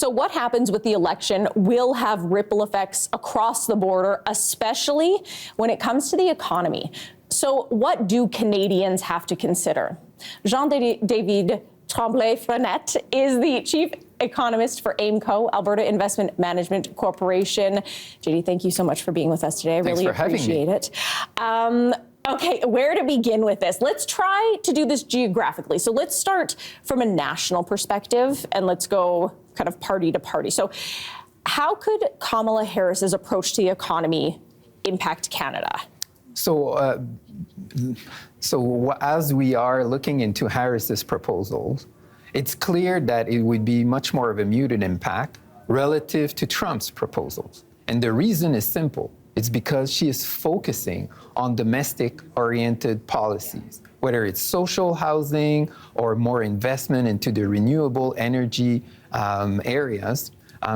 So what happens with the election will have ripple effects across the border, especially when it comes to the economy. So what do Canadians have to consider? David Tremblay-Frenette is the chief economist for AIMCo, Alberta Investment Management Corporation. JD, thank you so much for being with us today. I really appreciate it. Okay, where to begin with this? Let's try to do this geographically. So let's start from a national perspective and let's go kind of party to party. So how could Kamala Harris's approach to the economy impact Canada? So as we are looking into Harris's proposals, it's clear that it would be much more of a muted impact relative to Trump's proposals. And the reason is simple. It's because she is focusing on domestic-oriented policies, whether it's social housing or more investment into the renewable energy areas.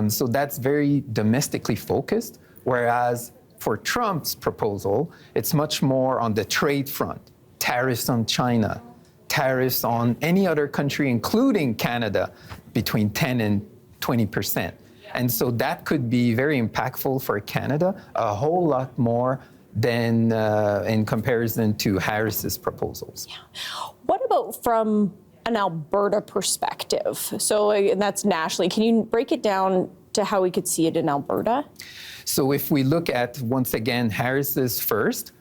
So that's very domestically focused, whereas for Trump's proposal, it's much more on the trade front, tariffs on China, tariffs on any other country, including Canada, between 10 and 20%. And so that could be very impactful for Canada, a whole lot more than in comparison to Harris's proposals. Yeah. What about from an Alberta perspective? So and that's nationally. Can you break it down to how we could see it in Alberta? So if we look at, once again, Harris's first,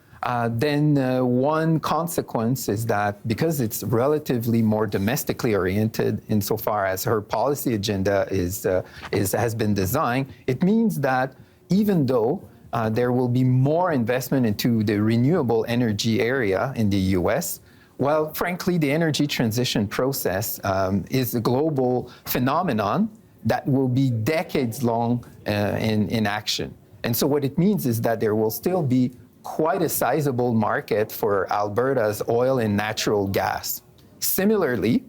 then one consequence is that because it's relatively more domestically oriented insofar as her policy agenda has been designed, it means that even though there will be more investment into the renewable energy area in the U.S., well, frankly, the energy transition process is a global phenomenon that will be decades long in action. And so what it means is that there will still be quite a sizable market for Alberta's oil and natural gas. Similarly,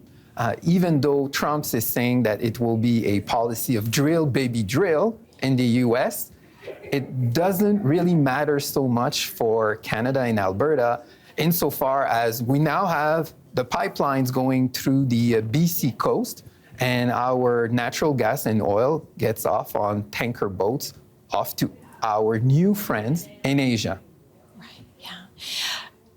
even though Trump is saying that it will be a policy of drill, baby, drill in the US, it doesn't really matter so much for Canada and Alberta insofar as we now have the pipelines going through the BC coast and our natural gas and oil gets off on tanker boats off to our new friends in Asia.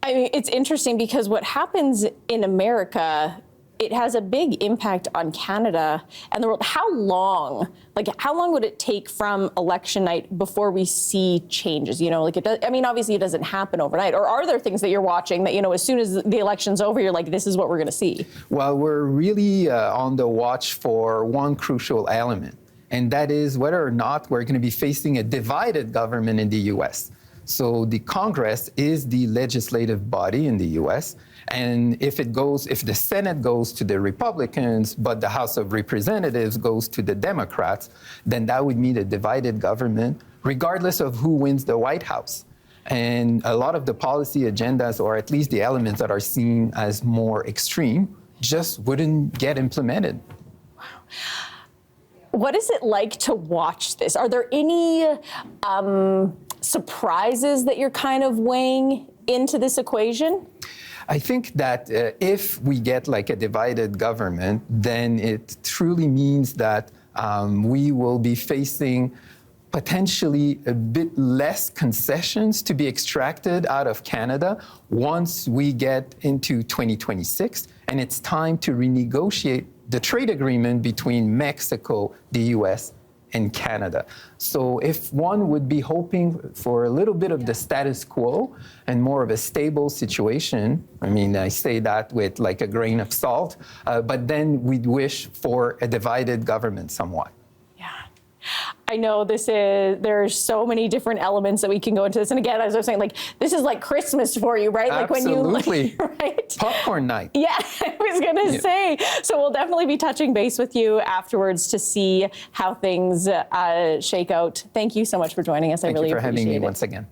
I mean, it's interesting because what happens in America, it has a big impact on Canada and the world. How long would it take from election night before we see changes? You know, like it does, I mean, obviously it doesn't happen overnight. Or are there things that you're watching that, you know, as soon as the election's over, you're like, this is what we're going to see? Well, we're really on the watch for one crucial element, and that is whether or not we're going to be facing a divided government in the U.S. So the Congress is the legislative body in the U.S., and if the Senate goes to the Republicans, but the House of Representatives goes to the Democrats, then that would mean a divided government, regardless of who wins the White House. And a lot of the policy agendas, or at least the elements that are seen as more extreme, just wouldn't get implemented. Wow. What is it like to watch this? Are there any surprises that you're kind of weighing into this equation? I think that if we get like a divided government, then it truly means that we will be facing potentially a bit less concessions to be extracted out of Canada once we get into 2026, and it's time to renegotiate the trade agreement between Mexico, the U.S., and Canada. So if one would be hoping for a little bit of the status quo and more of a stable situation, I mean, I say that with like a grain of salt, but then we'd wish for a divided government somewhat. Yeah. I know there's so many different elements that we can go into this. And again, as I was saying, like, this is like Christmas for you, right? Absolutely. Like when you, right? Popcorn night. Yeah, I was going to say. So we'll definitely be touching base with you afterwards to see how things shake out. Thank you so much for joining us. I really appreciate it. Thank you for having me once again.